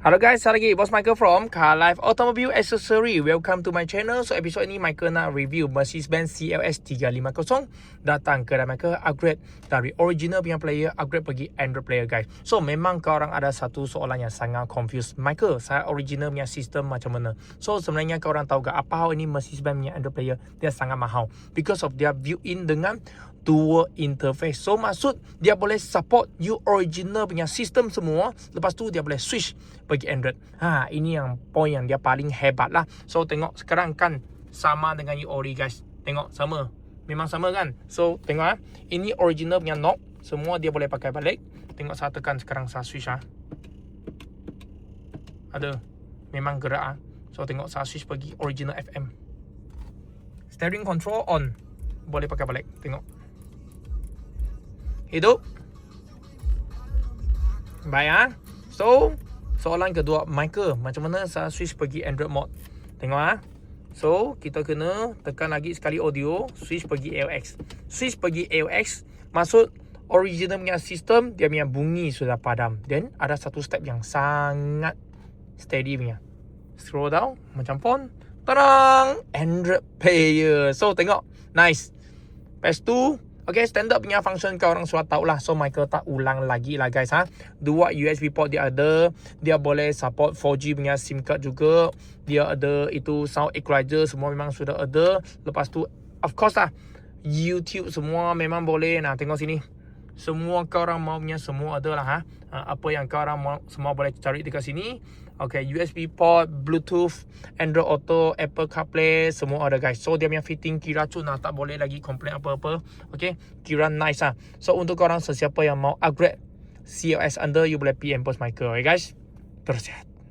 Halo guys, hari lagi Bos Michael from Car Life Automobile Accessory. Welcome to my channel. So episode ni Michael nak review Mercedes-Benz CLS 350. Datang ke Michael upgrade dari original punya player upgrade pergi Android player guys. So memang korang ada satu soalan yang sangat confused. Michael, saya original punya sistem macam mana? So sebenarnya korang tahu ke apa hal ini Mercedes-Benz punya Android player dia sangat mahal because of dia built-in dengan dual interface. So maksud dia boleh support you original punya sistem semua. Lepas tu dia boleh switch pergi Android. Ini yang point yang dia paling hebat lah. So tengok sekarang kan sama dengan you ori guys. Tengok sama. Memang sama kan? So tengok ini original punya knob. Semua dia boleh pakai balik. Tengok saya tekan sekarang saya switch Ada. Memang gerak So tengok saya switch pergi original FM. Steering control on. Boleh pakai balik. Tengok. Hidup. Baik So soalan kedua, Michael, macam mana saya switch pergi Android mode? Tengok So kita kena tekan lagi sekali audio, switch pergi AUX. Switch pergi AUX maksud original punya sistem dia punya bunyi sudah padam. Then ada satu step yang sangat steady punya. Scroll down macam phone. Tarang, Android player. So tengok, nice. Lepas tu okay, standard punya function kau orang sudah tahu lah. So Michael tak ulang lagi lah guys Dua USB port dia ada. Dia boleh support 4G punya SIM card juga. Dia ada itu sound equalizer semua memang sudah ada. Lepas tu of course lah YouTube semua memang boleh. Nah tengok sini. Semua kau orang mau punya semua ada lah Apa yang kau orang mau semua boleh cari dekat sini. Okay, USB port, Bluetooth, Android Auto, Apple CarPlay, semua ada guys. So dia punya fitting kira cun tak boleh lagi komplain apa-apa. Okay, kira nice So untuk korang sesiapa yang mau upgrade CLS under, you boleh PM Bos Michael. Okay guys, terus sihat.